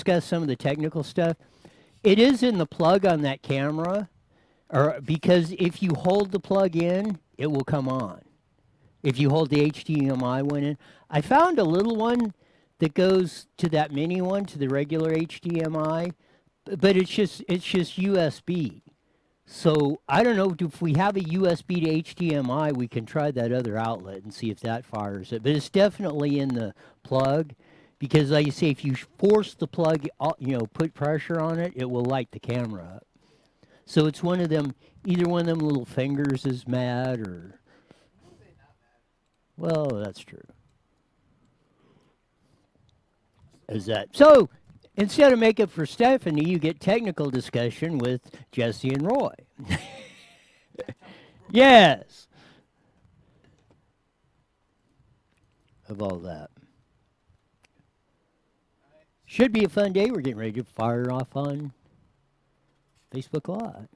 discuss some of the technical stuff. It is in the plug on that camera, or because if you hold the plug in, it will come on. If you hold the HDMI one in, I found a little one that goes to that mini one, to the regular HDMI, but it's just USB. So I don't know if we have a USB to HDMI, we can try that other outlet and see if that fires it. But it's definitely in the plug, because like you say, if you force the plug, put pressure on it, it will light the camera up. So it's one of them. Either one of them little fingers is mad, or well, that's true. Is that so? Instead of makeup for Stephanie, you get technical discussion with Jesse and Roy. Yes. Of all that. Should be a fun day. We're getting ready to fire off on Facebook Live.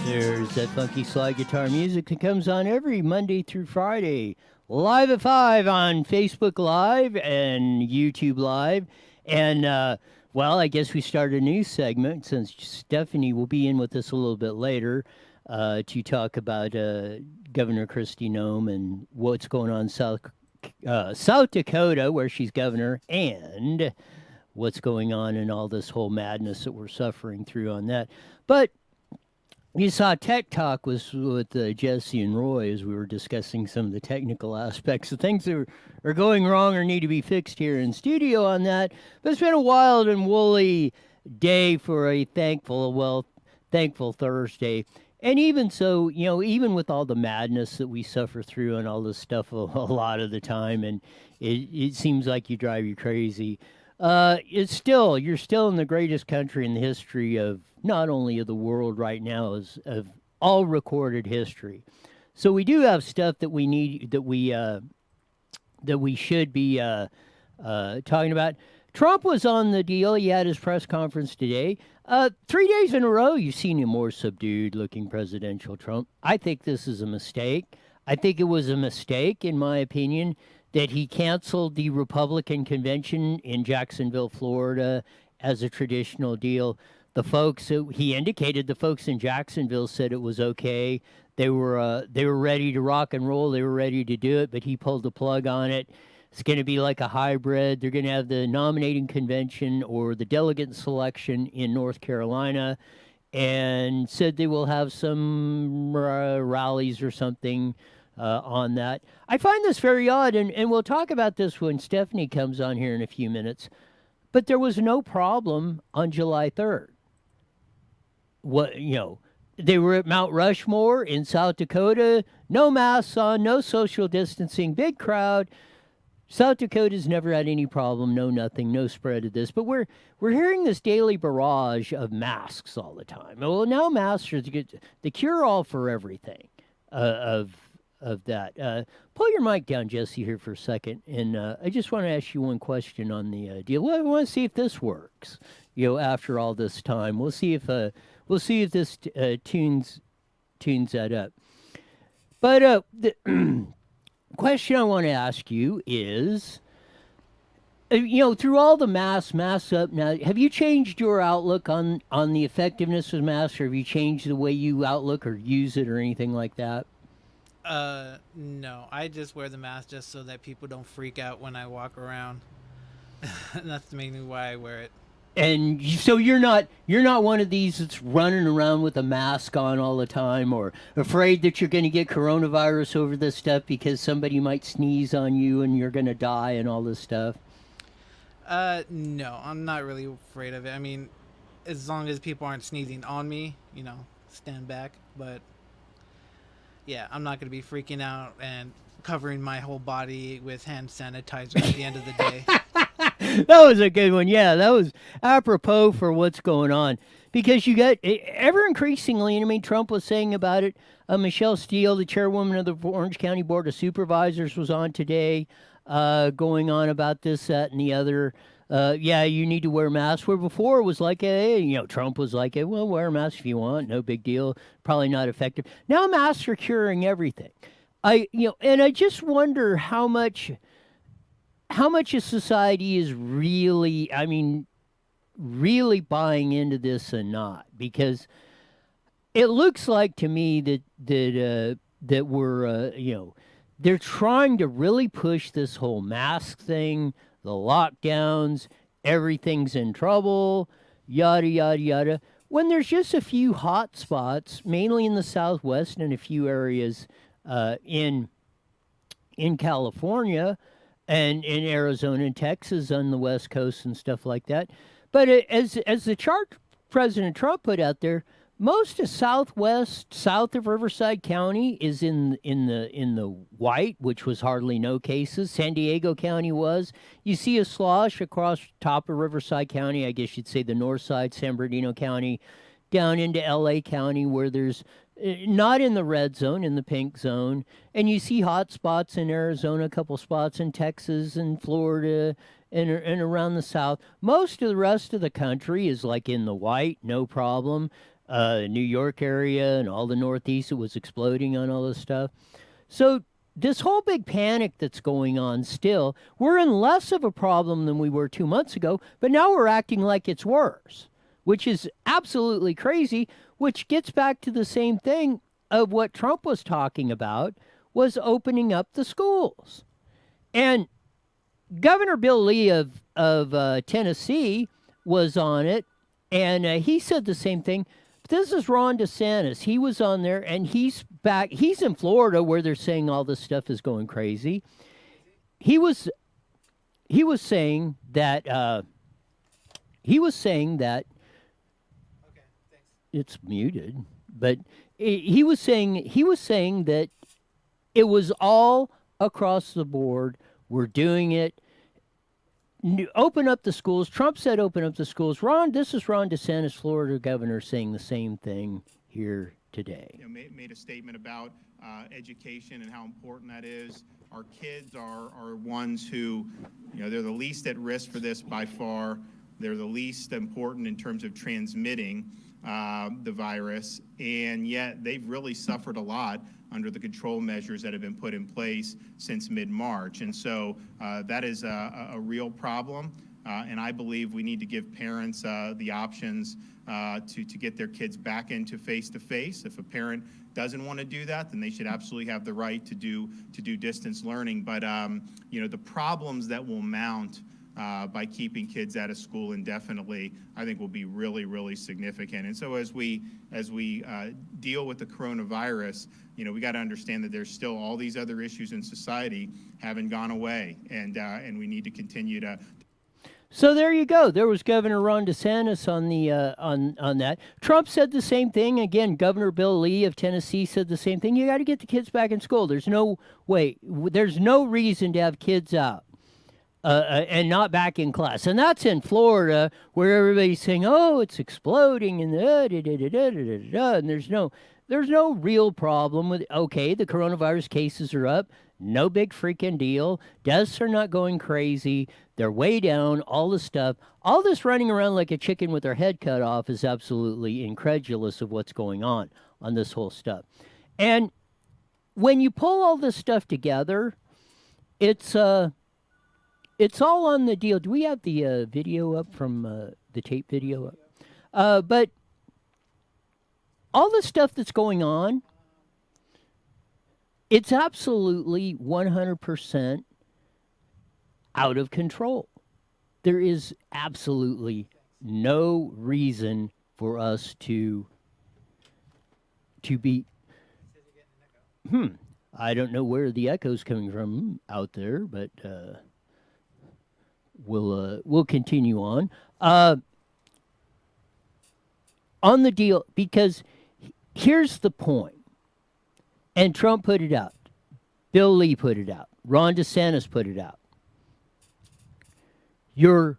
There's that funky slide guitar music that comes on every Monday through Friday, live at 5 on Facebook Live and YouTube Live. And, well, I guess we start a new segment since Stephanie will be in with us a little bit later to talk about Governor Kristi Noem and what's going on in South Dakota, where she's governor, and what's going on in all this whole madness that we're suffering through on that. But you saw Tech Talk was with Jesse and Roy as we were discussing some of the technical aspects of things that are going wrong or need to be fixed here in studio on that. But it's been a wild and woolly day for a thankful Thursday. And even so, even with all the madness that we suffer through and all this stuff a lot of the time, and it seems like you drive you crazy. You're still in the greatest country in the history of not only of the world right now, as of all recorded history. So we do have stuff that we need that we should be talking about. Trump was on the deal. He had his press conference today. 3 days in a row, you've seen a more subdued looking presidential Trump. I think this is a mistake. I think it was a mistake, in my opinion, that he canceled the Republican convention in Jacksonville, Florida, as a traditional deal. He indicated the folks in Jacksonville said it was okay. They were ready to rock and roll. They were ready to do it, but he pulled the plug on it. It's going to be like a hybrid. They're going to have the nominating convention or the delegate selection in North Carolina, and said they will have some rallies or something on that. I find this very odd, and we'll talk about this when Stephanie comes on here in a few minutes, but there was no problem on July 3rd. They were at Mount Rushmore in South Dakota, no masks on, no social distancing, big crowd. South Dakota's never had any problem, no spread of this. But we're hearing this daily barrage of masks all the time. Well, now masks are the cure-all for everything of that. Pull your mic down, Jesse, here for a second. And I just want to ask you one question on the deal. Well, I want to see if this works, after all this time. We'll see if this tunes that up. But the question I want to ask you is, through all the masks up now, have you changed your outlook on the effectiveness of masks, or have you changed the way you outlook or use it or anything like that? No, I just wear the mask just so that people don't freak out when I walk around. That's mainly why I wear it. And so you're not one of these that's running around with a mask on all the time, or afraid that you're going to get coronavirus over this stuff because somebody might sneeze on you and you're going to die and all this stuff? No, I'm not really afraid of it. I mean, as long as people aren't sneezing on me, stand back. But yeah, I'm not going to be freaking out and covering my whole body with hand sanitizer at the end of the day. That was a good one. Yeah, that was apropos for what's going on because you got ever increasingly, and I mean, Trump was saying about it. Michelle Steele, the chairwoman of the Orange County Board of Supervisors, was on today, going on about this, that, and the other. Yeah, you need to wear masks. Where before it was like, Trump was like, well, wear a mask if you want, no big deal. Probably not effective. Now masks are curing everything. And I just wonder how much of society is really, I mean, really buying into this and not, because it looks like to me that we're they're trying to really push this whole mask thing, the lockdowns, everything's in trouble, yada yada yada. When there's just a few hot spots, mainly in the Southwest and a few areas in California and in Arizona and Texas on the West Coast and stuff like that. But as the chart President Trump put out there, most of Southwest, south of Riverside County, is in the white, which was hardly no cases. San Diego County was. You see a slosh across top of Riverside County. I guess you'd say the north side, San Bernardino County, down into L.A. County, where there's not in the red zone, in the pink zone. And you see hot spots in Arizona, a couple spots in Texas and Florida and around the south. Most of the rest of the country is like in the white, no problem. New York area and all the Northeast, it was exploding on all this stuff. So this whole big panic that's going on still, we're in less of a problem than we were 2 months ago, but now we're acting like it's worse, which is absolutely crazy, which gets back to the same thing of what Trump was talking about, was opening up the schools. And Governor Bill Lee of Tennessee was on it, and he said the same thing. This is Ron DeSantis. He was on there, and he's back. He's in Florida, where they're saying all this stuff is going crazy. He was saying that Okay, thanks. it's muted, but he was saying that it was all across the board. We're doing it. Open up the schools. Trump said open up the schools. This is Ron DeSantis, Florida governor, saying the same thing here today. Made a statement about education and how important that is. Our kids are ones who, they're the least at risk for this by far. They're the least important in terms of transmitting the virus, and yet they've really suffered a lot under the control measures that have been put in place since mid-March. And so that is a real problem. And I believe we need to give parents the options to get their kids back into face-to-face. If a parent doesn't want to do that, then they should absolutely have the right to do distance learning. But the problems that will mount by keeping kids out of school indefinitely, I think will be really, really significant. And so as we deal with the coronavirus, we got to understand that there's still all these other issues in society haven't gone away, and we need to continue to. So there you go. There was Governor Ron DeSantis on the on that. Trump said the same thing. Again, Governor Bill Lee of Tennessee said the same thing. You got to get the kids back in school. There's no reason to have kids out. And not back in class. And that's in Florida, where everybody's saying, oh, it's exploding, and and there's no real problem with, okay, the coronavirus cases are up, no big freaking deal, deaths are not going crazy, they're way down, all this stuff. All this running around like a chicken with their head cut off is absolutely incredulous of what's going on this whole stuff. And when you pull all this stuff together, it's all on the deal. Do we have the video up from the tape video up? But all the stuff that's going on, it's absolutely 100% out of control. There is absolutely no reason for us to be. I don't know where the echo's coming from out there, but. We'll continue on the deal, because here's the point, and Trump put it out, Bill Lee put it out, Ron DeSantis put it out. you're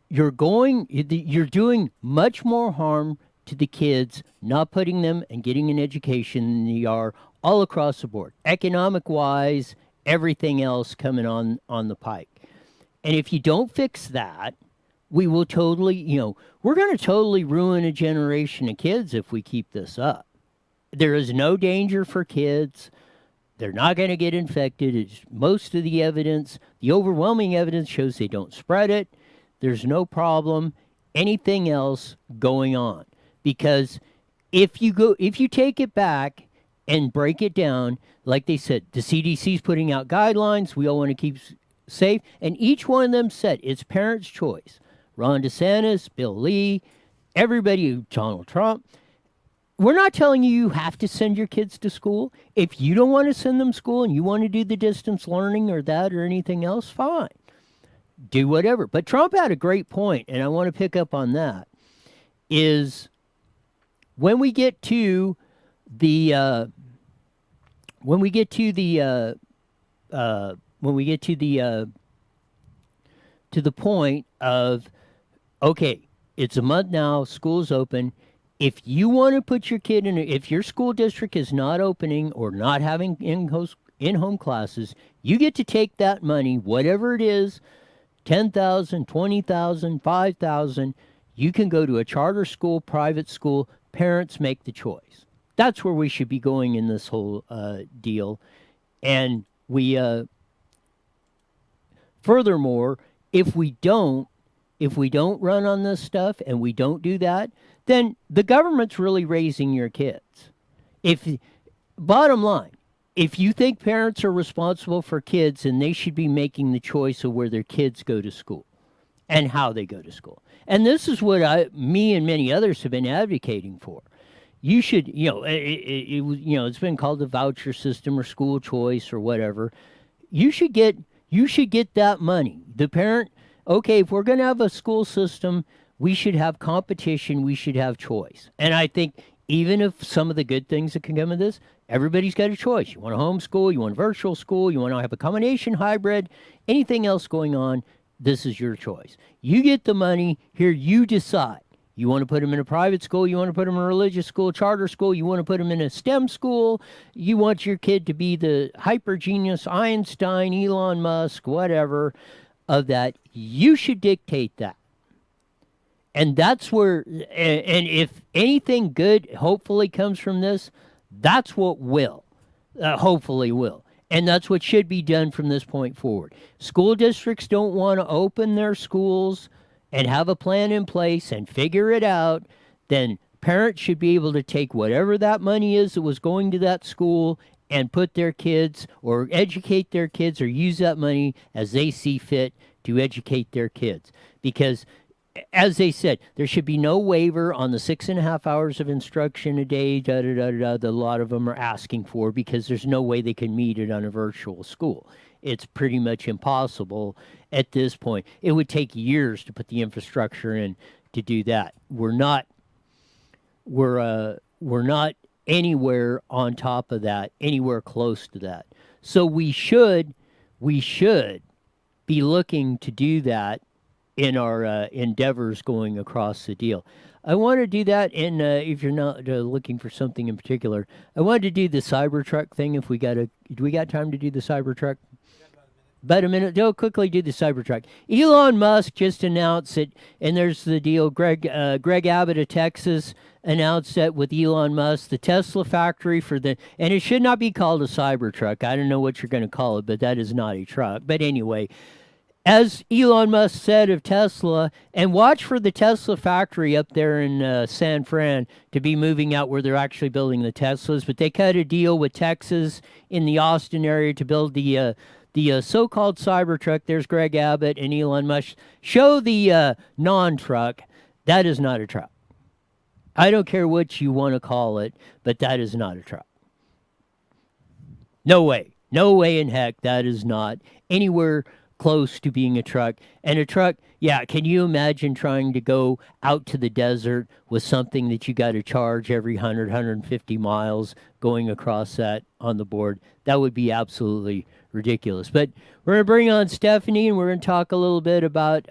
you're doing much more harm to the kids not putting them and getting an education than you are all across the board, economic wise, everything else coming on the pike. And if you don't fix that, we will totally, we're going to totally ruin a generation of kids if we keep this up. There is no danger for kids. They're not going to get infected. Most of the evidence, the overwhelming evidence shows they don't spread it. There's no problem. Anything else going on? Because if you take it back and break it down, like they said, the CDC's putting out guidelines. We all want to keep safe, and each one of them said it's parents' choice. Ron DeSantis, Bill Lee, everybody, Donald Trump. We're not telling you have to send your kids to school. If you don't want to send them to school and you want to do the distance learning or that or anything else, fine. Do whatever. But Trump had a great point, and I want to pick up on that, is when we get to the point of, okay, it's a month now, school's open. If you want to put your kid if your school district is not opening or not having in-home classes, you get to take that money, whatever it is, $10,000, $20,000, $5,000. You can go to a charter school, private school. Parents make the choice. That's where we should be going in this whole deal. And we, furthermore, if we don't run on this stuff and we don't do that, then the government's really raising your kids. Bottom line, if you think parents are responsible for kids, then they should be making the choice of where their kids go to school and how they go to school. And this is what me and many others have been advocating for. You should, it's been called the voucher system or school choice or whatever. You should get that money. The parent, okay, if we're going to have a school system, we should have competition, we should have choice. And I think even if some of the good things that can come of this, everybody's got a choice. You want to homeschool, you want virtual school, you want to have a combination hybrid, anything else going on, this is your choice. You get the money, here you decide. You want to put them in a private school, you want to put them in a religious school, charter school, you want to put them in a STEM school, you want your kid to be the hyper genius, Einstein, Elon Musk, whatever of that. You should dictate that. And that's where, and if anything good hopefully comes from this, that's what hopefully will. And that's what should be done from this point forward. School districts don't want to open their schools and have a plan in place and figure it out, then parents should be able to take whatever that money is that was going to that school and put their kids or educate their kids or use that money as they see fit to educate their kids. Because as they said, there should be no waiver on the 6.5 hours of instruction a day, that a lot of them are asking for, because there's no way they can meet it on a virtual school. It's pretty much impossible at this point. It would take years to put the infrastructure in to do that. We're not anywhere on top of that, anywhere close to that. So we should be looking to do that in our endeavors going across the deal. I want to do that if you're not looking for something in particular. I wanted to do the Cybertruck thing. Do we got time to do the Cybertruck? About a minute. They'll quickly do the Cybertruck. Elon Musk just announced it, and there's the deal. Greg Abbott of Texas announced that with Elon Musk, the Tesla factory and it should not be called a Cybertruck. I don't know what you're going to call it, but that is not a truck. But anyway, as Elon Musk said of Tesla, and watch for the Tesla factory up there in San Fran to be moving out where they're actually building the Teslas. But they cut a deal with Texas in the Austin area to build the so-called Cybertruck. There's Greg Abbott and Elon Musk. Show the non-truck. That is not a truck. I don't care what you want to call it, but that is not a truck. No way. No way in heck that is not anywhere close to being a truck. And a truck, yeah, can you imagine trying to go out to the desert with something that you got to charge every 100, 150 miles going across that on the board? That would be absolutely ridiculous. But we're going to bring on Stephanie, and we're going to talk a little bit about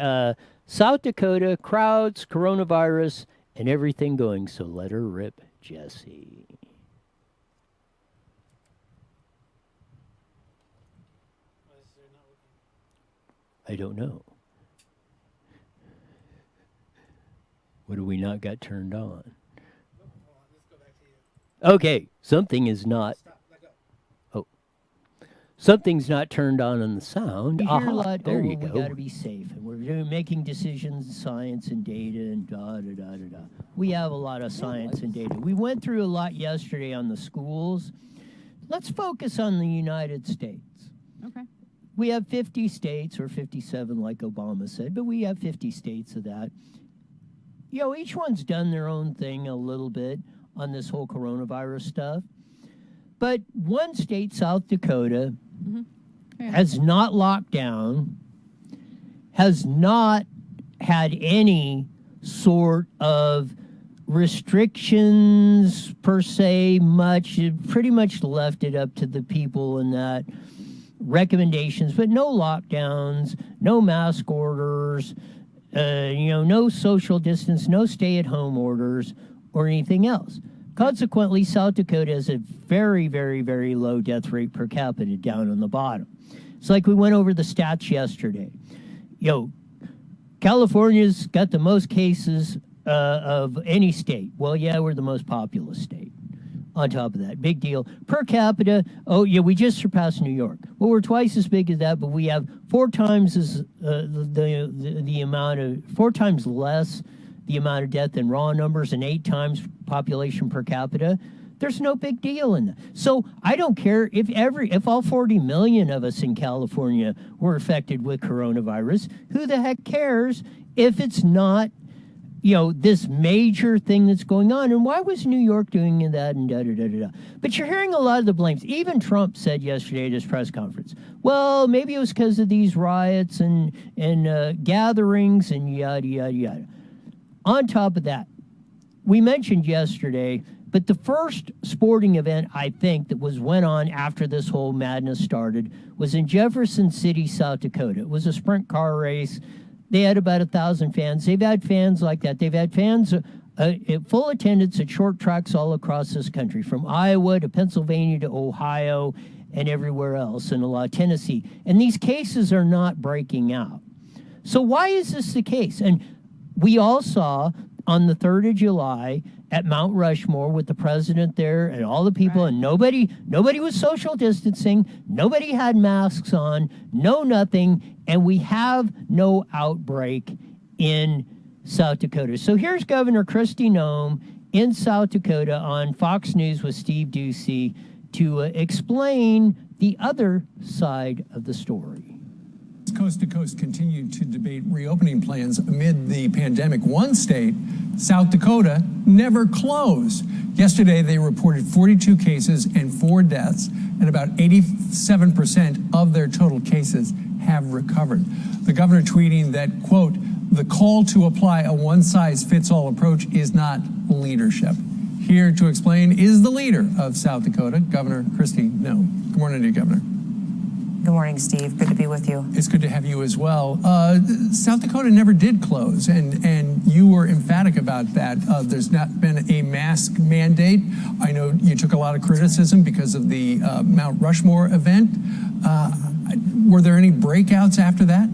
South Dakota, crowds, coronavirus, and everything going. So let her rip, Jesse. I don't know. What do we not got turned on? Okay, something is not. Oh, something's not turned on the sound. You hear a lot. There Oh, you well, go. We got to be safe, and we're making decisions, science and data, and da da da da da. We have a lot of science and data. We went through a lot yesterday on the schools. Let's focus on the United States. Okay. We have 50 states, or 57 like Obama said, but we have 50 states of that. You know, each one's done their own thing a little bit on this whole coronavirus stuff. But one state, South Dakota, has not locked down, has not had any sort of restrictions per se much. It pretty much left it up to the people in that recommendations, but no lockdowns, no mask orders, no social distance, no stay-at-home orders, or anything else. Consequently, South Dakota has a very, very, very low death rate per capita down on the bottom. It's like we went over the stats yesterday. California's got the most cases of any state. Well, yeah, we're the most populous state. On top of that, big deal. Per capita, oh yeah, we just surpassed New York. Well, we're twice as big as that, but we have 4 times as the amount of 4 times less the amount of death in raw numbers and 8 times population per capita. There's no big deal in that. So I don't care if all 40 million of us in California were affected with coronavirus. Who the heck cares if it's not this major thing that's going on? And why was New York doing that and da-da-da-da-da? But you're hearing a lot of the blames. Even Trump said yesterday at his press conference, well, maybe it was because of these riots and gatherings and yada, yada, yada. On top of that, we mentioned yesterday, but the first sporting event, I think, that went on after this whole madness started was in Jefferson City, South Dakota. It was a sprint car race. They had about 1,000 fans. They've had fans like that. They've had fans at full attendance at short tracks all across this country, from Iowa to Pennsylvania to Ohio and everywhere else, and a lot of Tennessee. And these cases are not breaking out. So why is this the case? And we all saw on the 3rd of July at Mount Rushmore with the president there and all the people, and nobody was social distancing, nobody had masks on, nothing, and we have no outbreak in South Dakota. So here's Governor Kristi Noem in South Dakota on Fox News with Steve Ducey to explain the other side of the story. Coast to coast continued to debate reopening plans amid the pandemic. One state, South Dakota, never closed. Yesterday, they reported 42 cases and 4 deaths, and about 87% of their total cases have recovered. The governor tweeting that, quote, the call to apply a one-size-fits-all approach is not leadership. Here to explain is the leader of South Dakota, Governor Kristi Noem. Good morning to you, Governor. Good morning, Steve. Good to be with you. It's good to have you as well. South Dakota never did close, and you were emphatic about that. There's not been a mask mandate. I know you took a lot of criticism because of the Mount Rushmore event. Were there any breakouts after that?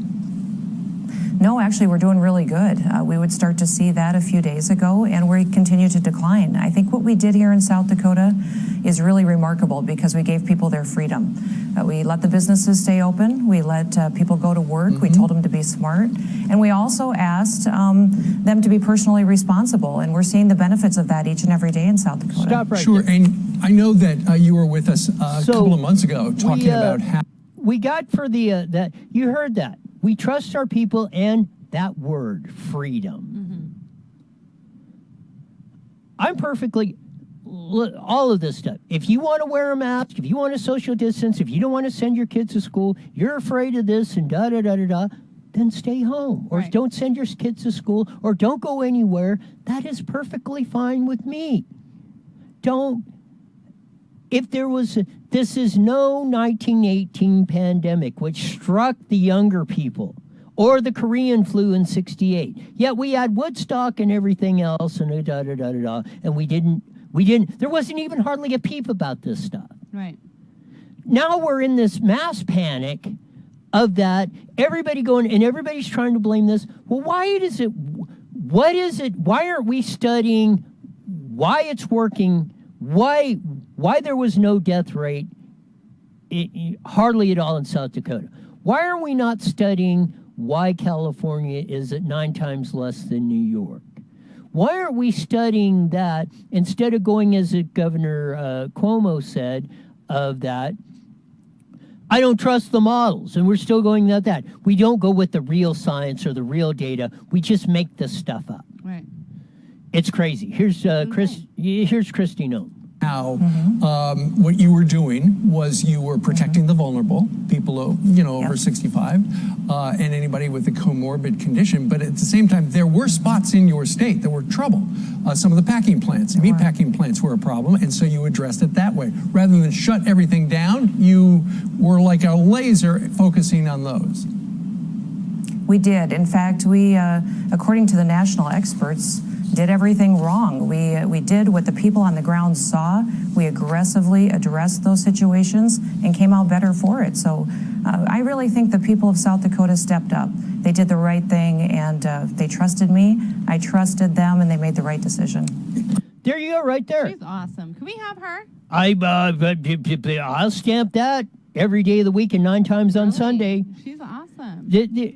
No, actually, we're doing really good. We would start to see that a few days ago, and we continue to decline. I think what we did here in South Dakota is really remarkable because we gave people their freedom. We let the businesses stay open. We let people go to work. We told them to be smart. And we also asked them to be personally responsible. And we're seeing the benefits of that each and every day in South Dakota. Stop right Sure. there. And I know that you were with us a couple of months ago talking about how... We got for the, that you heard that. We trust our people and that word, freedom. I'm perfectly... all of this stuff. If you want to wear a mask, if you want to social distance, if you don't want to send your kids to school, you're afraid of this and da-da-da-da-da, then stay home. Or don't send your kids to school or don't go anywhere. That is perfectly fine with me. if there was, this is no 1918 pandemic, which struck the younger people, or the Korean flu in 68. Yet we had Woodstock and everything else, and and we didn't, there wasn't even hardly a peep about this stuff. Right. Now we're in this mass panic of that, everybody going, and everybody's trying to blame this. Well, why is it, what is it, why aren't we studying why it's working, why there was no death rate hardly at all in South Dakota? Why are we not studying why California is at 9 times less than New York? Why aren't we studying that instead of going, as Governor Cuomo said, of that, I don't trust the models, and we're still going that. We don't go with the real science or the real data. We just make this stuff up. Right. It's crazy. Here's Here's Christy Nome. How what you were doing was you were protecting the vulnerable, people over 65, and anybody with a comorbid condition. But at the same time, there were spots in your state that were trouble. Some of the packing plants, meat packing plants, were a problem, and so you addressed it that way. Rather than shut everything down, you were like a laser focusing on those. We did. In fact, we, according to the national experts, did everything wrong. We did what the people on the ground saw. We aggressively addressed those situations and came out better for it. So I really think the people of South Dakota stepped up. They did the right thing, and they trusted me. I trusted them, and they made the right decision. There you go, right there. She's awesome. Can we have her? I'll stamp that every day of the week and 9 times on Sunday. She's awesome.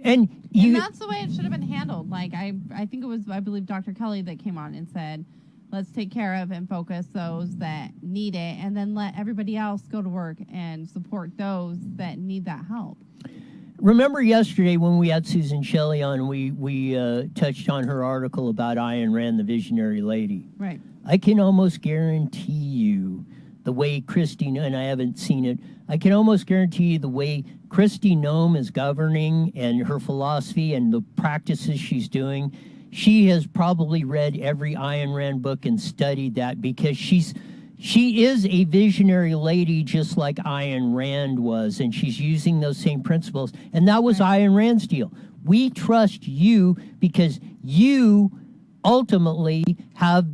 And that's the way it should have been handled. Like, I think it was, I believe, Dr. Kelly that came on and said, let's take care of and focus those that need it, and then let everybody else go to work and support those that need that help. Remember yesterday when we had Susan Shelley on, we touched on her article about Ayn Rand, the visionary lady. Right. I can almost guarantee you the way Christy, and I haven't seen it, I can almost guarantee you the way Christy Nome is governing and her philosophy and the practices she's doing, she has probably read every Ayn Rand book and studied that, because she is a visionary lady just like Ayn Rand was, and she's using those same principles. And that was Ayn Rand's deal. We trust you because you ultimately have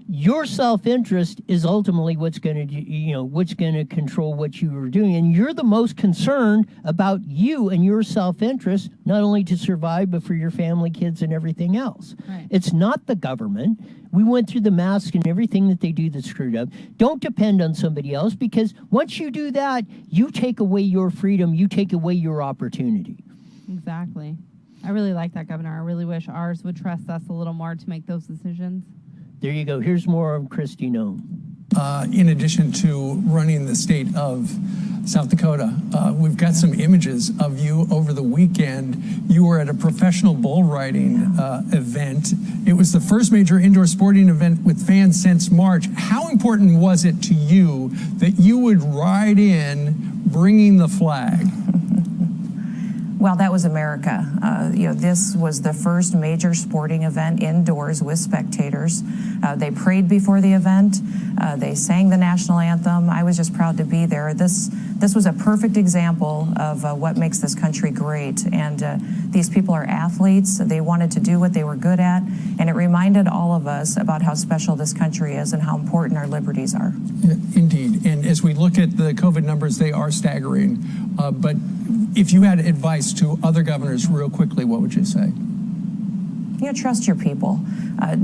your self-interest is ultimately what's going to control what you are doing, and you're the most concerned about you and your self-interest, not only to survive but for your family, kids, and everything else. Right. It's not the government. We went through the mask and everything that they do that's screwed up. Don't depend on somebody else, because once you do that, you take away your freedom, you take away your opportunity. Exactly. I really like that, Governor. I really wish ours would trust us a little more to make those decisions. There you go. Here's more of Christy Nome. In addition to running the state of South Dakota, we've got some images of you over the weekend. You were at a professional bull riding event. It was the first major indoor sporting event with fans since March. How important was it to you that you would ride in bringing the flag? Well, that was America. This was the first major sporting event indoors with spectators. They prayed before the event. They sang the national anthem. I was just proud to be there. This was a perfect example of what makes this country great. And these people are athletes. They wanted to do what they were good at. And it reminded all of us about how special this country is and how important our liberties are. Indeed. And as we look at the COVID numbers, they are staggering. But if you had advice to other governors real quickly, what would you say? Trust your people.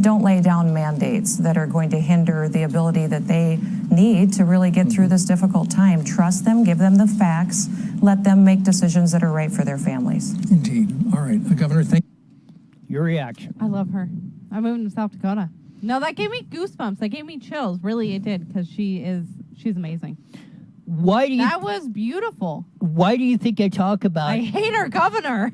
Don't lay down mandates that are going to hinder the ability that they need to really get through this difficult time. Trust them, give them the facts, let them make decisions that are right for their families. Indeed. All right. Governor, thank you. Your reaction. I love her. I'm moving to South Dakota. No, that gave me goosebumps. That gave me chills. Really, it did, because she's amazing. Why do you? That was beautiful. Why do you think I talk about? I hate our governor.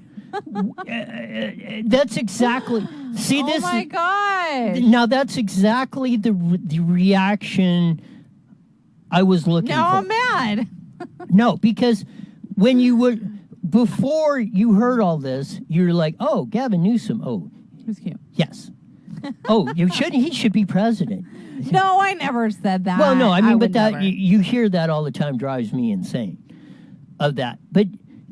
That's exactly. See oh this. Oh my God! Now that's exactly the reaction I was looking for. Now I'm mad. No, because when you were before you heard all this, you're like, oh, Gavin Newsom. Oh, Who's cute? yes. Oh, he should be president. No, I never said that. Well, no, I mean, but would that never. you hear that all the time, drives me insane. Of that, but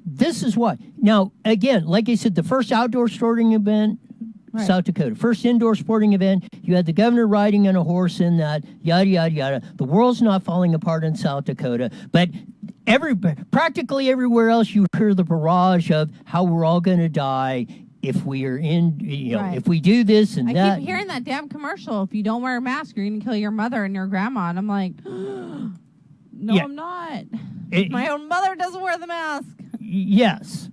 this is why. Now, again, like I said, the first outdoor sporting event, Right. South Dakota. First indoor sporting event, you had the governor riding on a horse in that, yada, yada, yada. The world's not falling apart in South Dakota, but practically everywhere else you hear the barrage of how we're all going to die if we are in, Right. if we do this and I that. keep hearing that damn commercial. If you don't wear a mask, you're going to kill your mother and your grandma. And I'm like, no, Yeah. I'm not. It- My own mother doesn't wear the mask. Yes.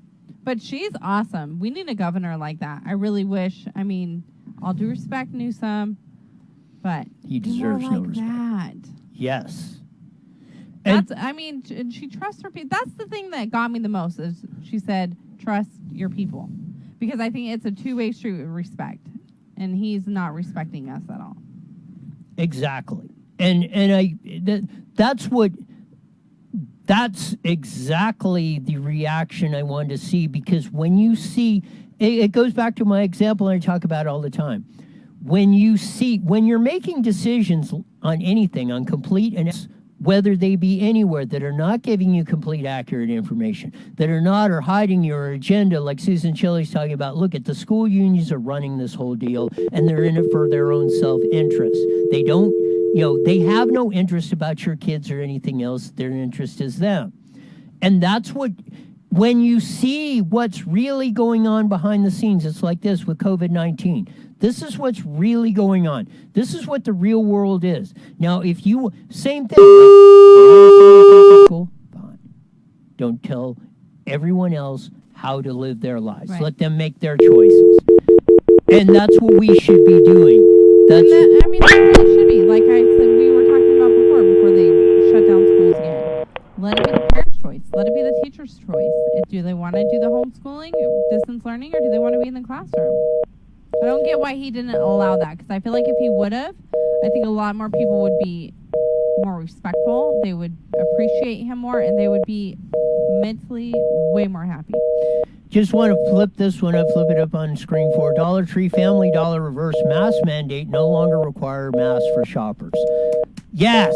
But she's awesome. We need a governor like that. I really wish. I mean, all due respect, Newsom, but He more deserves like no respect. that. Yes. And That's. I mean, and she trusts her people. That's the thing that got me the most. Is she said, "Trust your people," because I think it's a two-way street with respect, and he's not respecting us at all. exactly. That's exactly the reaction I wanted to see, because when you see, it goes back to my example I talk about all the time. When you're making decisions on anything, on complete and whether they be anywhere that are not giving you complete accurate information, that are not or hiding your agenda, like Susan Chilly's talking about. Look at the school unions are running this whole deal, and they're in it for their own self-interest. They don't, they have no interest about your kids or anything else. Their interest is them. And that's when you see what's really going on behind the scenes, it's like this with COVID-19. This is what's really going on. This is what the real world is. Now, same thing. Fine. Don't tell everyone else how to live their lives. Right. Let them make their choices. And that's what we should be doing. And that, I mean, that really should be. Like I said, we were talking about before they shut down schools again. Let it be the parents' choice. Let it be the teacher's choice. Do they want to do the homeschooling, distance learning, or do they want to be in the classroom? I don't get why he didn't allow that, because I feel like if he would have, I think a lot more people would be more respectful. They would appreciate him more, and they would be mentally way more happy. Just want to flip this one up, flip it up on screen 4. Dollar Tree Family Dollar reverse mask mandate no longer require masks for shoppers. Yes.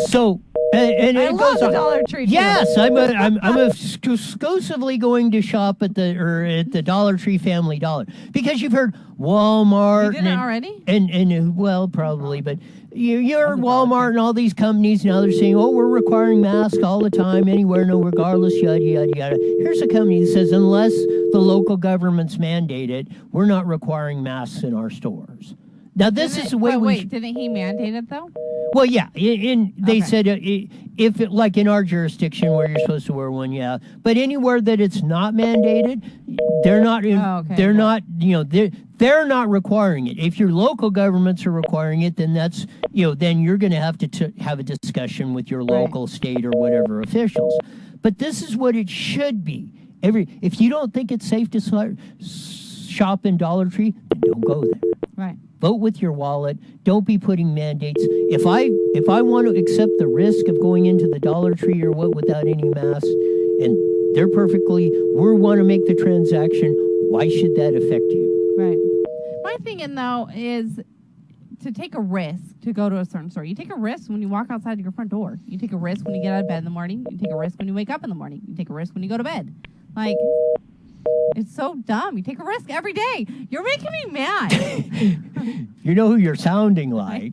So, and I it love goes the on. Dollar Tree. too. Yes, I'm exclusively going to shop at the Dollar Tree Family Dollar, because you've heard Walmart. You did it already? And well, probably, but you heard That's a Dollar Walmart Tree. and all these companies now they're saying, oh, we're requiring masks all the time, anywhere, no, regardless, yada yada yada. Here's a company that says unless the local governments mandate it, we're not requiring masks in our stores. Now this is the way but we. wait, didn't he mandate it though? Well, yeah, they Okay. said if it, like in our jurisdiction where you're supposed to wear one, yeah, but anywhere that it's not mandated, they're not. Okay, they're okay. not. They're not requiring it. If your local governments are requiring it, then that's then you're going to have to have a discussion with your local, state, or whatever officials. But this is what it should be. If you don't think it's safe to shop in Dollar Tree, then don't go there. Right. Vote with your wallet. Don't be putting mandates. If I want to accept the risk of going into the Dollar Tree or what without any mask, and we want to make the transaction, why should that affect you? Right. My thing, though, is to take a risk to go to a certain store. You take a risk when you walk outside your front door. You take a risk when you get out of bed in the morning. You take a risk when you wake up in the morning. You take a risk when you go to bed. Like, it's so dumb. You take a risk every day. You're making me mad. You know who you're sounding like.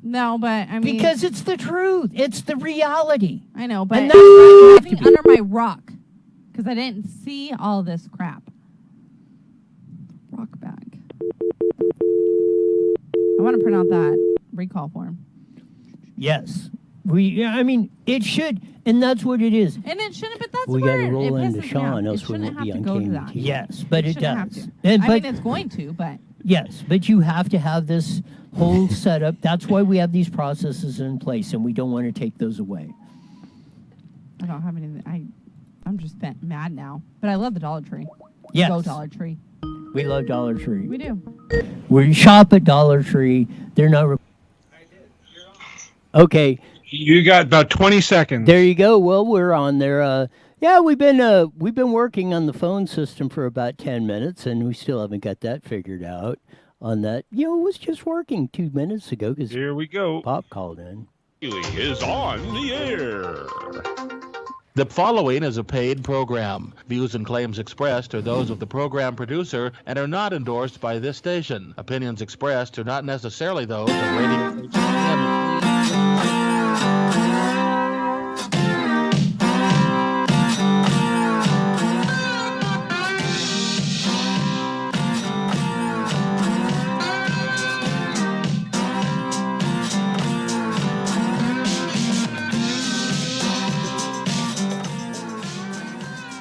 No, but I mean, Because it's the truth. It's the reality. I know, but And that's why you have to living be. under my rock because I didn't see all this crap. Rock bag. I want to print out that recall form. Yes. It should, and that's what it is. And it shouldn't, but that's We where gotta roll it into pisses me Sean, off. else It we shouldn't won't be have on to go to KMT. that. Yes, but it shouldn't have does. to. And, I but mean, it's going to, but yes, but you have to have this whole setup. That's why we have these processes in place, and we don't want to take those away. I don't have anything. I'm just mad now. But I love the Dollar Tree. Yes. Go Dollar Tree. We love Dollar Tree. We do. We shop at Dollar Tree. They're not. Okay, You got about 20 seconds. there you go. Well, we're on there. Yeah, we've been working on the phone system for about 10 minutes, and we still haven't got that figured out. On that, it was just working 2 minutes ago because Here we go. Pop called in. Is on the air. The following is a paid program. Views and claims expressed are those of the program producer and are not endorsed by this station. Opinions expressed are not necessarily those of radio station.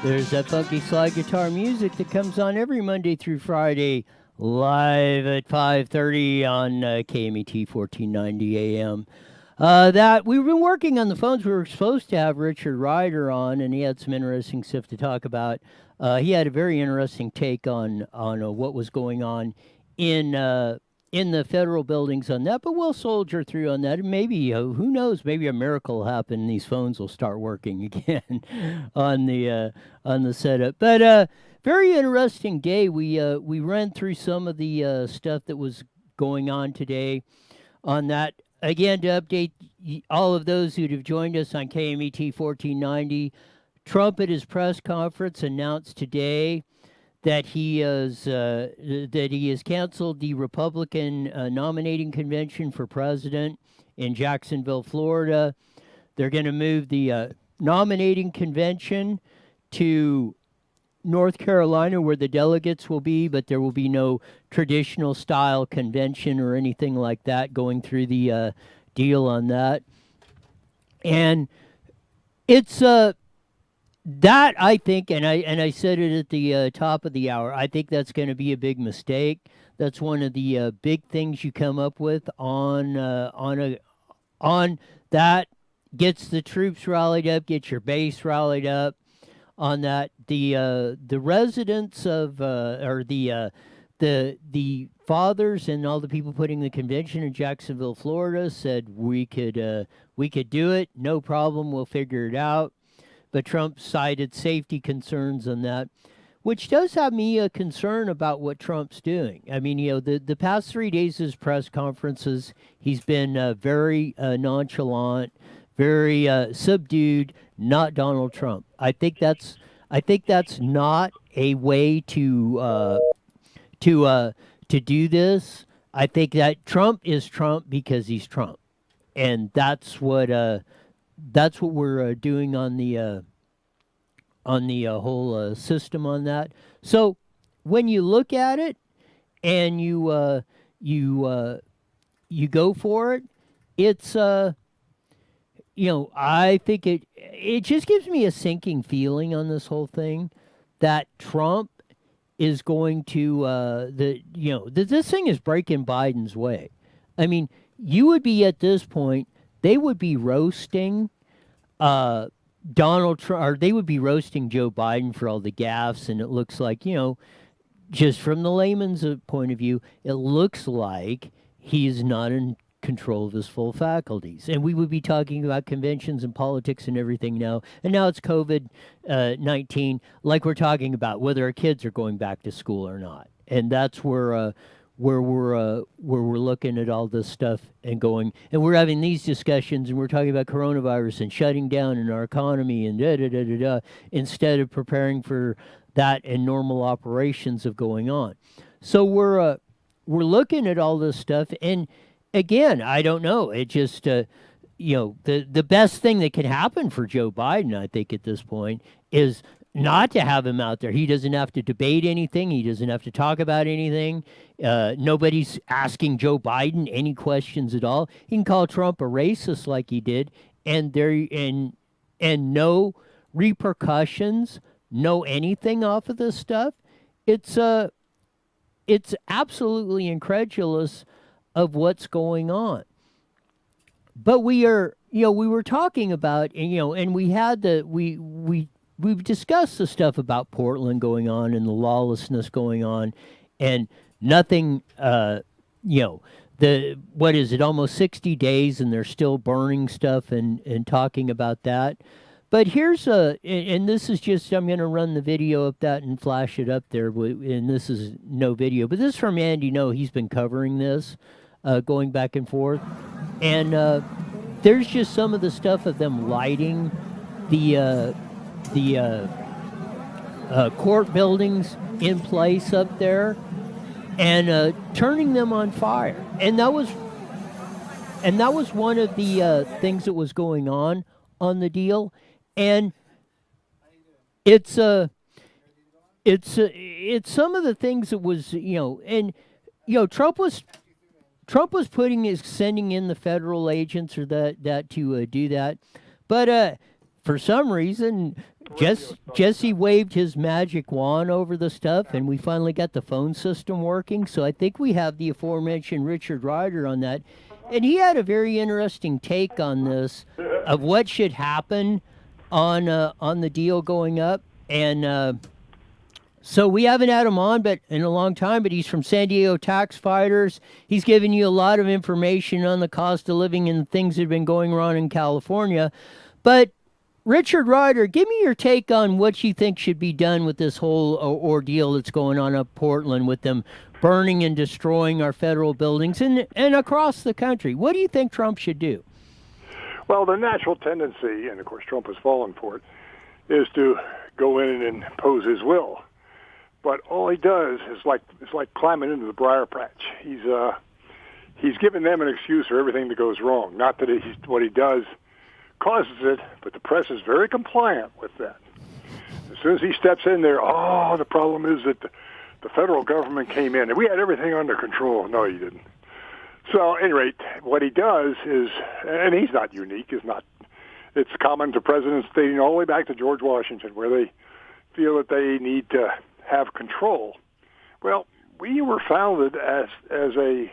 There's that funky slide guitar music that comes on every Monday through Friday, live at 5:30 on KMET 1490 AM. That we've been working on the phones. We were supposed to have Richard Ryder on, and he had some interesting stuff to talk about. He had a very interesting take on what was going on in the federal buildings on that, but we'll soldier through on that. And maybe, who knows, maybe a miracle will happen and these phones will start working again on the setup. But very interesting day. We ran through some of the stuff that was going on today on that. Again, to update all of those who have joined us on KMET 1490, Trump at his press conference announced today that he has canceled the Republican nominating convention for president in Jacksonville, Florida. They're going to move the nominating convention to North Carolina, where the delegates will be, but there will be no traditional style convention or anything like that going through the deal on that. And it's that, I think, and I said it at the top of the hour, I think that's going to be a big mistake. That's one of the big things you come up with on that. Gets the troops rallied up, gets your base rallied up on that. The residents of or the fathers and all the people putting the convention in Jacksonville, Florida, said we could do it, no problem, we'll figure it out. But Trump cited safety concerns on that, which does have me a concern about what Trump's doing. I mean, the past 3 days of his press conferences, he's been very nonchalant, very subdued, not Donald Trump. I think that's not a way to do this. I think that Trump is Trump because he's Trump, and that's what we're doing on the whole system on that. So when you look at it and you go for it, it's I think it just gives me a sinking feeling on this whole thing that Trump is going to this thing is breaking Biden's way. I mean, you would be at this point. They would be roasting Donald Trump, or they would be roasting Joe Biden for all the gaffes, and it looks like, just from the layman's point of view, it looks like he is not in control of his full faculties. And we would be talking about conventions and politics and everything now. And now it's COVID-19, like we're talking about whether our kids are going back to school or not. And that's where we're looking at all this stuff and going, and we're having these discussions, and we're talking about coronavirus and shutting down in our economy and instead of preparing for that and normal operations of going on. So we're looking at all this stuff, and again, I don't know. It just the best thing that can happen for Joe Biden, I think, at this point, is not to have him out there. He doesn't have to debate anything. He doesn't have to talk about anything. Nobody's asking Joe Biden any questions at all. He can call Trump a racist like he did, and no repercussions, no anything off of this stuff. It's absolutely incredulous of what's going on. But we were talking about, and we had we've discussed the stuff about Portland going on and the lawlessness going on, and nothing, almost 60 days and they're still burning stuff and talking about that. But here's and this is just, I'm going to run the video of that and flash it up there, and this is no video, but this is from Andy No. He's been covering this, going back and forth. And there's just some of the stuff of them lighting the court buildings in place up there and turning them on fire. And that was one of the things that was going on the deal. And it's some of the things that was, Trump was sending in the federal agents or that to do that, but for some reason Jesse waved his magic wand over the stuff, and we finally got the phone system working. So I think we have the aforementioned Richard Ryder on that, and he had a very interesting take on this of what should happen on the deal going up. And so we haven't had him on but in a long time, but he's from San Diego Tax Fighters. He's given you a lot of information on the cost of living and things that have been going on in California. But Richard Ryder, give me your take on what you think should be done with this whole ordeal that's going on up Portland with them burning and destroying our federal buildings and across the country. What do you think Trump should do? Well, the natural tendency, and of course Trump has fallen for it, is to go in and impose his will. But all he does is like climbing into the briar patch. He's giving them an excuse for everything that goes wrong. Not that what he does causes it, but the press is very compliant with that. As soon as he steps in there, the problem is that the federal government came in and we had everything under control. No, he didn't. So, at any rate, what he does is, and he's not unique, it's common to presidents dating all the way back to George Washington, where they feel that they need to have control. Well, we were founded as a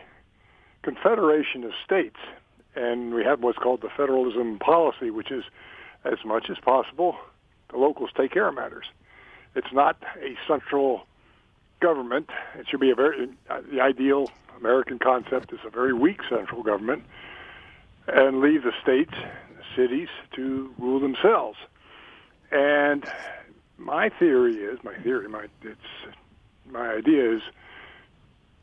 confederation of states, and we have what's called the federalism policy, which is, as much as possible, the locals take care of matters. It's not a central government. It should be the ideal American concept is a very weak central government, and leave the states, the cities, to rule themselves. And my idea is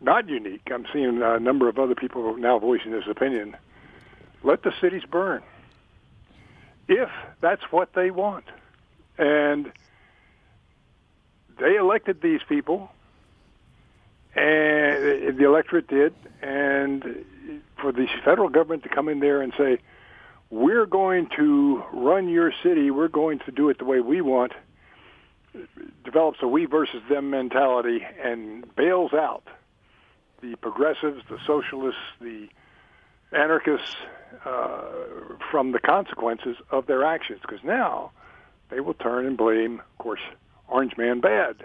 not unique. I'm seeing a number of other people now voicing this opinion. Let the cities burn, if that's what they want. And they elected these people, and the electorate did, and for the federal government to come in there and say, we're going to run your city, we're going to do it the way we want, develops a we versus them mentality and bails out the progressives, the socialists, the anarchists from the consequences of their actions, because now they will turn and blame, of course, Orange Man bad.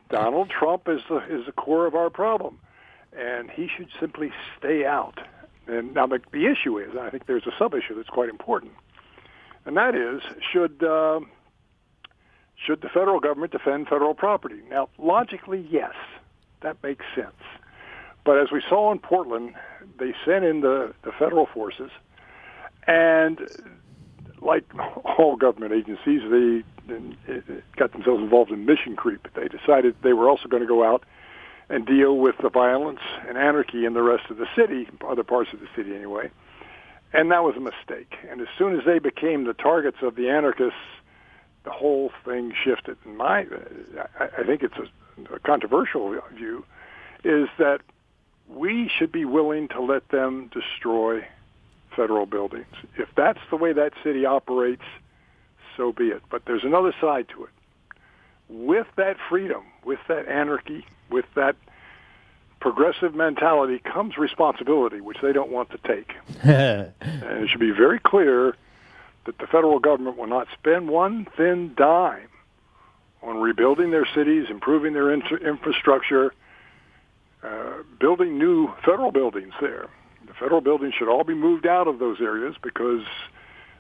Donald Trump is the core of our problem, and he should simply stay out. And now the issue is, I think there's a sub-issue that's quite important, and that is, should the federal government defend federal property? Now, logically, yes, that makes sense. But as we saw in Portland, they sent in the federal forces, and like all government agencies, they got themselves involved in mission creep. They decided they were also going to go out and deal with the violence and anarchy in the rest of the city, other parts of the city anyway, and that was a mistake. And as soon as they became the targets of the anarchists, the whole thing shifted. And I think it's a controversial view, is that we should be willing to let them destroy federal buildings. If that's the way that city operates, so be it. But there's another side to it. With that freedom, with that anarchy, with that progressive mentality comes responsibility, which they don't want to take. And it should be very clear that the federal government will not spend one thin dime on rebuilding their cities, improving their infrastructure, building new federal buildings there. The federal buildings should all be moved out of those areas because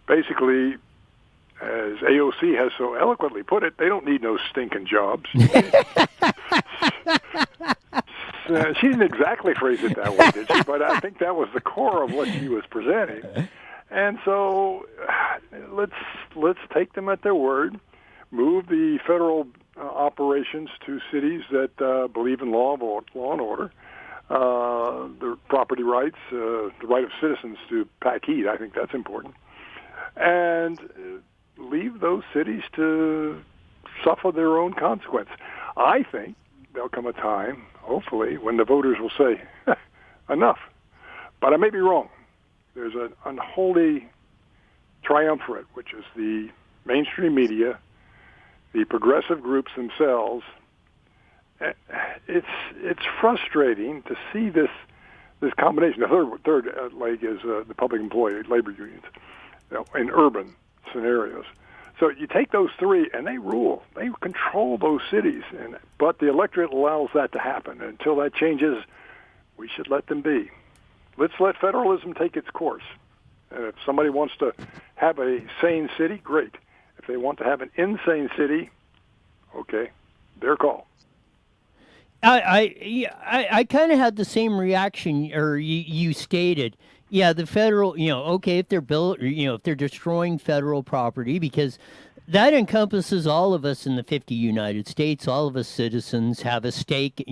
basically, as AOC has so eloquently put it, they don't need no stinking jobs. She didn't exactly phrase it that way, did she? But I think that was the core of what she was presenting. And so let's take them at their word, move the federal operations to cities that believe in law and order, the property rights, the right of citizens to pack heat. I think that's important. And leave those cities to suffer their own consequence. I think there'll come a time, hopefully, when the voters will say, enough. But I may be wrong. There's an unholy triumvirate, which is the mainstream media, the progressive groups themselves. It's frustrating to see this combination. The third leg is the public employee labor unions, in urban scenarios. So you take those three, and they rule. They control those cities. But the electorate allows that to happen. And until that changes, we should let them be. Let's let federalism take its course. And if somebody wants to have a sane city, great. If they want to have an insane city, okay, their call. I kind of had the same reaction, or you stated. Yeah, the federal, okay, if they're if they're destroying federal property, because that encompasses all of us in the 50 United States. All of us citizens have a stake.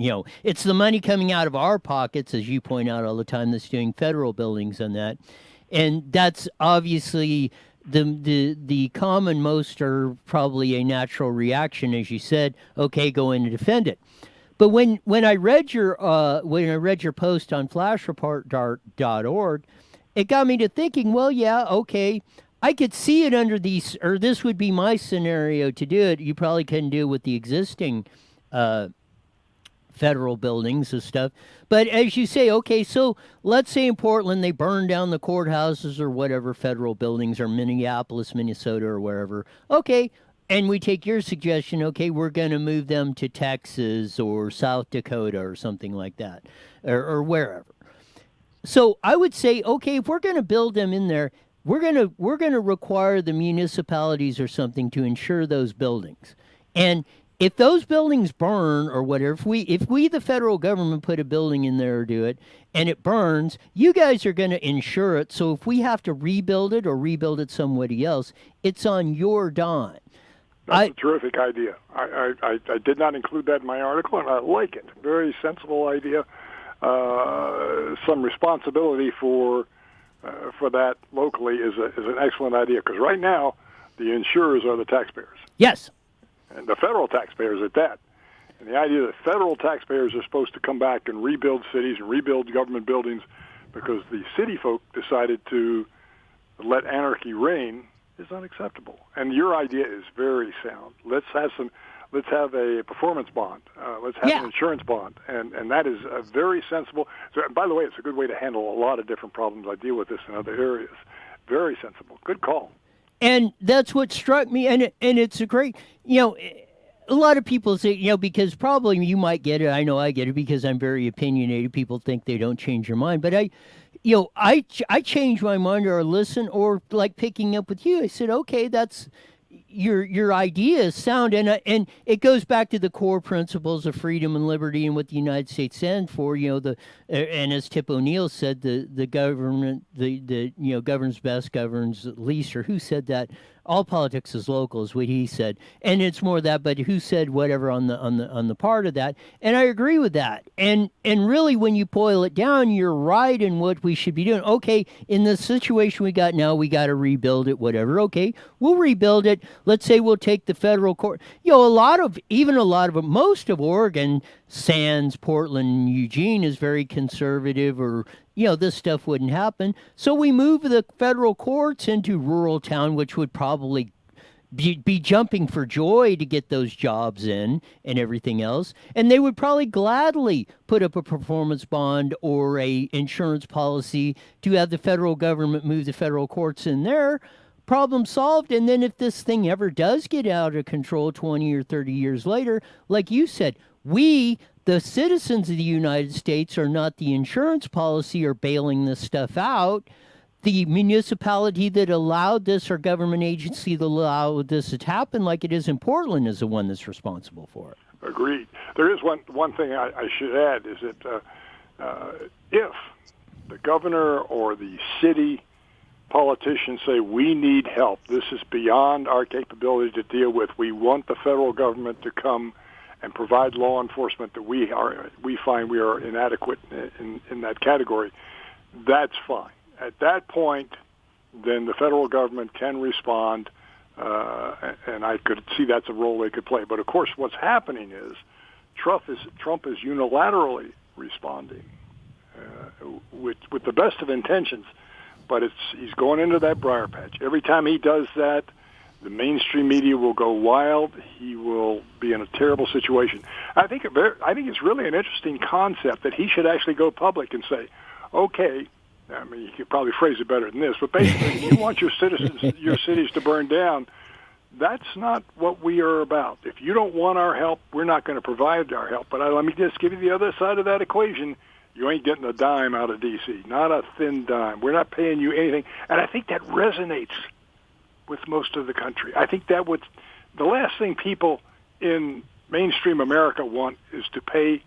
It's the money coming out of our pockets, as you point out all the time, that's doing federal buildings on that. And that's obviously the common most, or probably a natural reaction, as you said, okay, go in and defend it. But when I read your post on FlashReport.org, it got me to thinking, well, yeah, okay, I could see it under these, or this would be my scenario to do it. You probably couldn't do it with the existing federal buildings and stuff. But as you say, okay, so let's say in Portland they burn down the courthouses or whatever federal buildings, or Minneapolis, Minnesota, or wherever. Okay. And we take your suggestion, okay, we're going to move them to Texas or South Dakota or something like that, or wherever. So I would say, okay, if we're going to build them in there, we're going to require the municipalities or something to insure those buildings. And if those buildings burn or whatever, if we the federal government put a building in there or do it, and it burns, you guys are going to insure it. So if we have to rebuild it or rebuild it somebody else, it's on your dime. That's a terrific idea. I did not include that in my article, and I like it. Very sensible idea. Some responsibility for that locally is an excellent idea, because right now the insurers are the taxpayers. Yes. And the federal taxpayers at that. And the idea that federal taxpayers are supposed to come back and rebuild cities and rebuild government buildings because the city folk decided to let anarchy reign is unacceptable. And your idea is very sound. Let's have a performance bond. Let's have an insurance bond. And that is a very sensible. So, and by the way, it's a good way to handle a lot of different problems. I deal with this in other areas. Very sensible. Good call. And that's what struck me. And it's a great, a lot of people say, because probably you might get it. I know I get it because I'm very opinionated. People think they don't change your mind. But I changed my mind, or listen, or like picking up with you. I said, okay, that's your idea is sound, and it goes back to the core principles of freedom and liberty and what the United States stands for. And as Tip O'Neill said, the government, the governs best, governs least, or who said that? All politics is local, is what he said, and it's more that. But who said whatever on the part of that? And I agree with that. And really, when you boil it down, you're right in what we should be doing. Okay, in the situation we got now, we got to rebuild it. Whatever. Okay, we'll rebuild it. Let's say we'll take the federal court. Most of Oregon, sans Portland, Eugene, is very conservative, or this stuff wouldn't happen. So we move the federal courts into rural town, which would probably be jumping for joy to get those jobs in and everything else. And they would probably gladly put up a performance bond or a insurance policy to have the federal government move the federal courts in there. Problem solved. And then if this thing ever does get out of control 20 or 30 years later, like you said, the citizens of the United States, are not the insurance policy or bailing this stuff out. The municipality that allowed this, or government agency that allowed this to happen, like it is in Portland, is the one that's responsible for it. Agreed. There is one thing I should add, is that if the governor or the city politicians say, we need help. This is beyond our capability to deal with. We want the federal government to come and provide law enforcement that we find we are inadequate in that category. That's fine. At that point, then the federal government can respond, and I could see that's a role they could play. But of course, what's happening is Trump is unilaterally responding with the best of intentions, but he's going into that briar patch. Every time he does that, the mainstream media will go wild. He will be in a terrible situation. I think it's really an interesting concept that he should actually go public and say, okay, I mean, you could probably phrase it better than this, but basically, if you want your cities to burn down, that's not what we are about. If you don't want our help, we're not going to provide our help. But let me just give you the other side of that equation. You ain't getting a dime out of D.C., not a thin dime. We're not paying you anything. And I think that resonates with most of the country. I think the last thing people in mainstream America want is to pay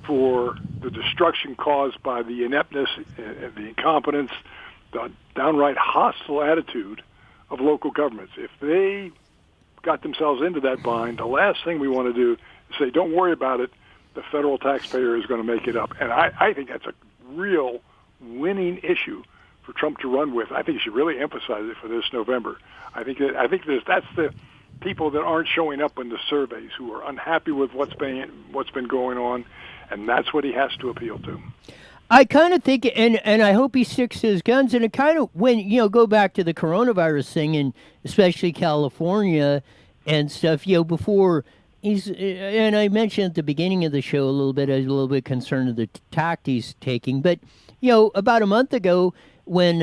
for the destruction caused by the ineptness and the incompetence, the downright hostile attitude of local governments. If they got themselves into that bind, the last thing we want to do is say, don't worry about it, the federal taxpayer is going to make it up. And I think that's a real winning issue for Trump to run with. I think he should really emphasize it for this November. I think that's the people that aren't showing up in the surveys, who are unhappy with what's been going on, and that's what he has to appeal to. I kind of think, and I hope he sticks to his guns. And it kind of, when go back to the coronavirus thing, and especially California and stuff. Before and I mentioned at the beginning of the show a little bit, I was a little bit concerned of the tact he's taking. But about a month ago, when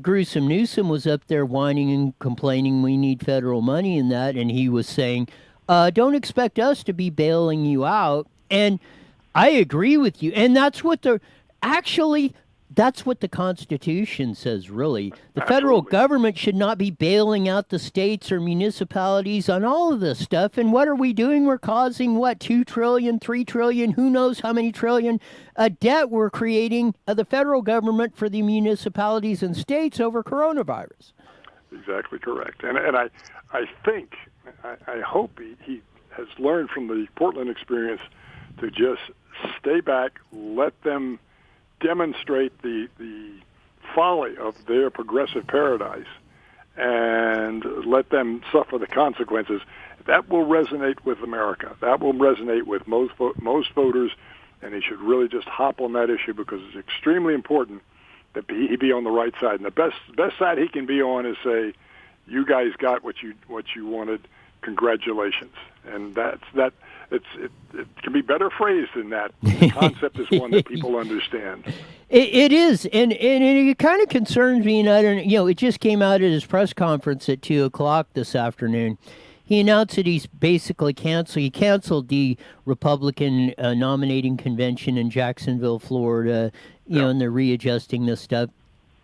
Gruesome Newsom was up there whining and complaining we need federal money and that, and he was saying, don't expect us to be bailing you out. And I agree with you. And that's what the Constitution says, really. The federal government should not be bailing out the states or municipalities on all of this stuff. And what are we doing? We're causing, $2 trillion, $3 trillion, who knows how many trillion debt we're creating the federal government for the municipalities and states over coronavirus. Exactly correct. And I think, I hope he has learned from the Portland experience to just stay back, let them demonstrate the folly of their progressive paradise, and let them suffer the consequences. That will resonate with America. That will resonate with most voters, and he should really just hop on that issue, because it's extremely important that he be on the right side. And the best side he can be on is say, you guys got what you wanted. Congratulations. And it can be better phrased than that. The concept is one that people understand. It is, and it kind of concerns me. And I don't, it just came out at his press conference at 2:00 this afternoon. He announced that he's basically canceled. He canceled the Republican nominating convention in Jacksonville, Florida. And they're readjusting this stuff.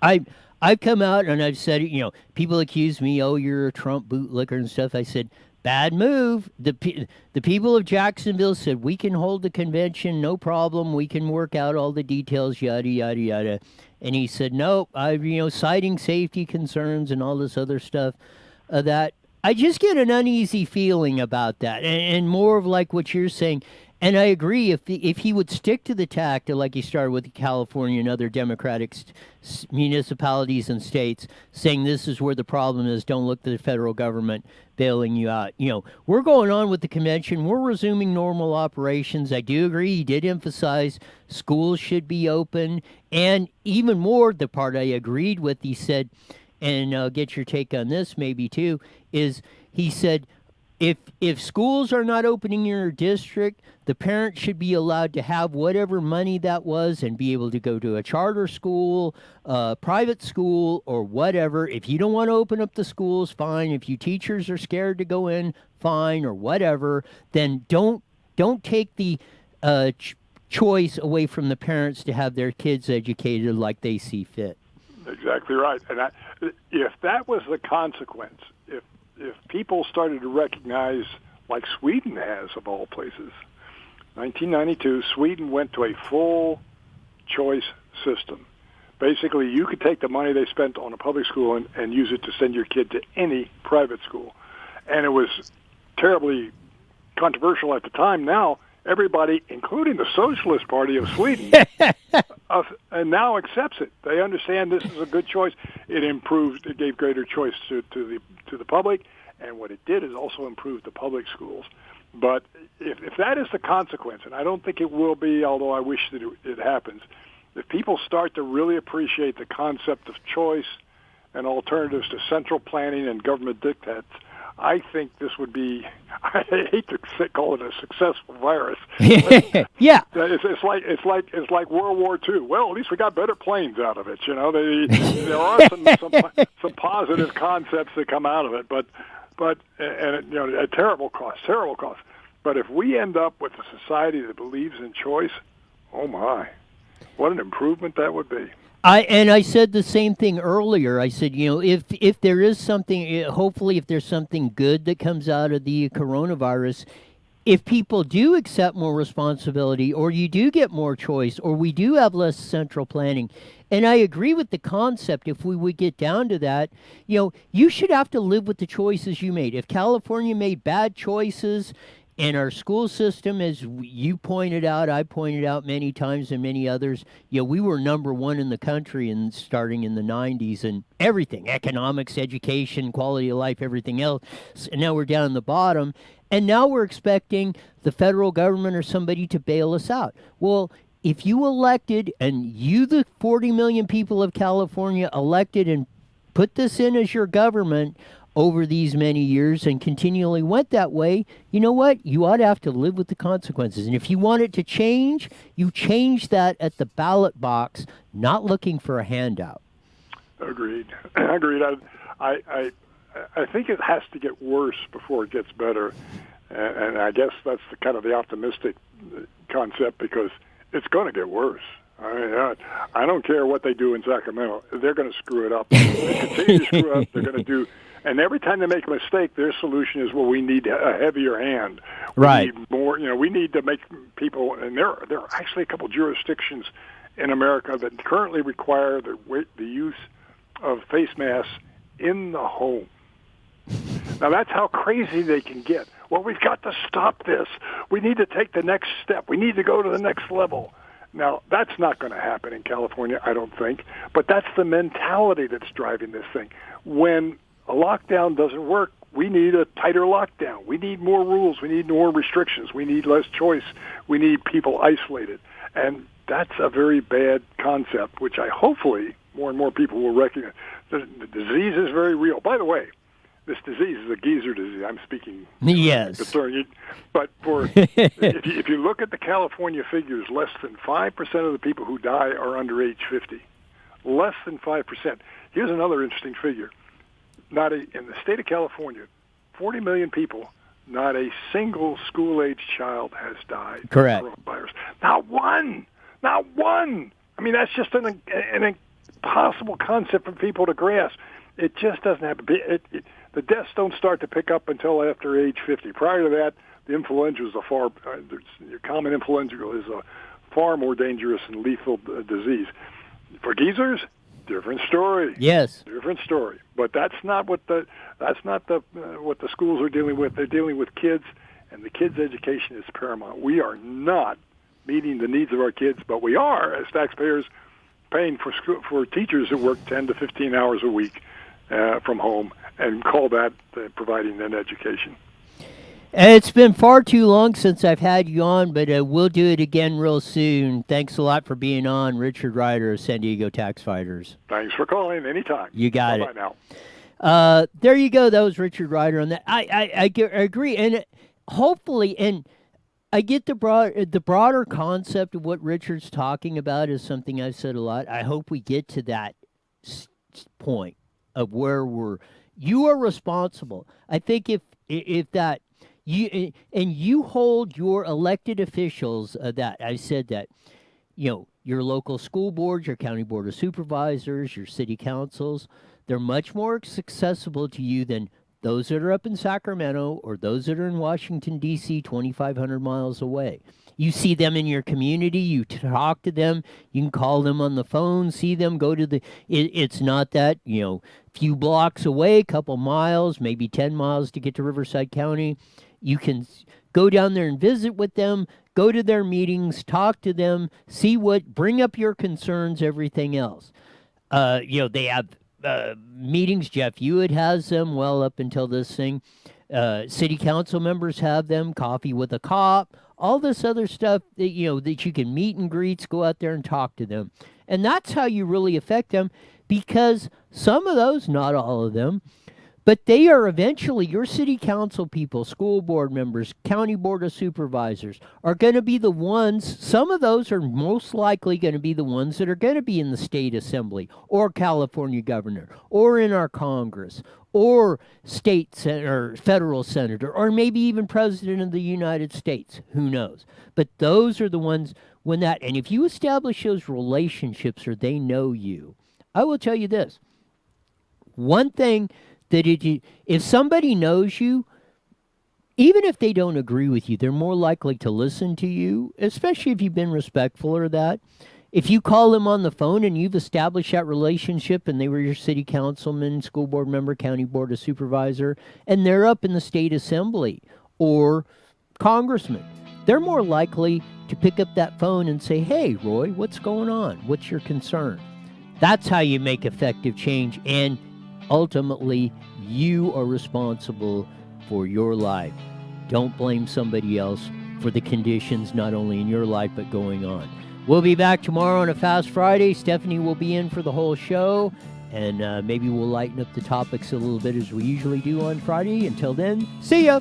I've come out and I've said, people accuse me, oh, you're a Trump bootlicker and stuff. I said, bad move. The people of Jacksonville said, we can hold the convention, no problem. We can work out all the details, yada, yada, yada. And he said, no, citing safety concerns and all this other stuff, that I just get an uneasy feeling about that. And more of like what you're saying. And I agree, if he would stick to the tact, like he started with California and other Democratic municipalities and states, saying this is where the problem is, don't look to the federal government bailing you out. We're going on with the convention. We're resuming normal operations. I do agree. He did emphasize schools should be open. And even more, the part I agreed with, he said, and I'll get your take on this maybe too, is he said, if schools are not opening in your district, the parents should be allowed to have whatever money that was and be able to go to a charter school, private school, or whatever. If you don't want to open up the schools, fine. If you teachers are scared to go in, fine, or whatever. Then don't take the choice away from the parents to have their kids educated like they see fit. Exactly right. And if that was the consequence, if people started to recognize, like Sweden has of all places, 1992, Sweden went to a full choice system. Basically, you could take the money they spent on a public school and use it to send your kid to any private school. And it was terribly controversial at the time. Now, everybody, including the Socialist Party of Sweden, and now accepts it. They understand this is a good choice. It gave greater choice to the public, and what it did is also improve the public schools. But if that is the consequence, and I don't think it will be, although I wish that it happens, if people start to really appreciate the concept of choice and alternatives to central planning and government diktats, I think this would be, I hate to call it a successful virus. Yeah. It's like World War II. Well, at least we got better planes out of it. There are some positive concepts that come out of it, but at terrible cost. But if we end up with a society that believes in choice, oh my, what an improvement that would be. I said the same thing earlier. I said, if there is something, hopefully if there's something good that comes out of the coronavirus, if people do accept more responsibility, or you do get more choice, or we do have less central planning, and I agree with the concept, if we would get down to that, you should have to live with the choices you made. If California made bad choices, and our school system, as you pointed out, I pointed out many times, and many others, we were number one in the country starting in the 90s, and everything, economics, education, quality of life, everything else. And now we're down in the bottom, and now we're expecting the federal government or somebody to bail us out. Well, if you elected, and you, the 40 million people of California, elected and put this in as your government over these many years and continually went that way, you know what? You ought to have to live with the consequences. And if you want it to change, you change that at the ballot box, not looking for a handout. Agreed. I think it has to get worse before it gets better. And I guess that's the optimistic concept, because it's going to get worse. I don't care what they do in Sacramento. They're going to screw it up. They continue to screw up. They're going to do. And every time they make a mistake, their solution is, well, we need a heavier hand. We need more. We need to make people. And there are actually a couple jurisdictions in America that currently require the use of face masks in the home. Now, that's how crazy they can get. Well, we've got to stop this. We need to take the next step. We need to go to the next level. Now, that's not going to happen in California, I don't think. But that's the mentality that's driving this thing. When a lockdown doesn't work, we need a tighter lockdown. We need more rules. We need more restrictions. We need less choice. We need people isolated. And that's a very bad concept, which hopefully more and more people will recognize. The disease is very real. By the way, this disease is a geezer disease. I'm speaking. Yes. But if you look at the California figures, less than 5% of the people who die are under age 50. Less than 5%. Here's another interesting figure. In the state of California, 40 million people, not a single school-age child has died. Correct. From coronavirus. Not one. Not one. I mean, that's just an impossible concept for people to grasp. It just doesn't happen. The deaths don't start to pick up until after age 50. Prior to that, the influenza is common influenza is a far more dangerous and lethal disease. For geezers, different story. Yes. Different story. But that's not what the schools are dealing with. They're dealing with kids, and the kids' education is paramount. We are not meeting the needs of our kids, but we are, as taxpayers, paying for teachers who work 10 to 15 hours a week from home, and call that providing an education. It's been far too long since I've had you on, but we'll do it again real soon. Thanks a lot for being on, Richard Ryder of San Diego Tax Fighters. Thanks for calling anytime. You got it. Bye now. There you go. That was Richard Ryder on that. I agree, and hopefully, and I get the broader concept of what Richard's talking about is something I've said a lot. I hope we get to that point of where you are responsible. I think if that. You hold your elected officials that I said that, your local school boards, your county board of supervisors, your city councils, they're much more accessible to you than those that are up in Sacramento or those that are in Washington, D.C., 2,500 miles away. You see them in your community, you talk to them, you can call them on the phone, see them, go to it's not that, few blocks away, a couple miles, maybe 10 miles to get to Riverside County. You can go down there and visit with them, go to their meetings, talk to them, bring up your concerns, everything else. They have meetings. Jeff Hewitt has them well up until this thing. City council members have them, coffee with a cop, all this other stuff that you can meet and greets, go out there and talk to them. And that's how you really affect them, because some of those, not all of them, but they are eventually your city council people, school board members, county board of supervisors are going to be the ones. Some of those are most likely going to be the ones that are going to be in the state assembly or California governor or in our Congress or state senator, federal senator, or maybe even president of the United States. Who knows? But those are the ones and if you establish those relationships or they know you, I will tell you this. One thing that if somebody knows you, even if they don't agree with you, they're more likely to listen to you, especially if you've been respectful or that. If you call them on the phone and you've established that relationship and they were your city councilman, school board member, county board of supervisor, and they're up in the state assembly or congressman, they're more likely to pick up that phone and say, hey, Roy, what's going on? What's your concern? That's how you make effective change, and ultimately, you are responsible for your life. Don't blame somebody else for the conditions not only in your life but going on. We'll be back tomorrow on a Fast Friday. Stephanie will be in for the whole show, and maybe we'll lighten up the topics a little bit as we usually do on Friday. Until then, see ya!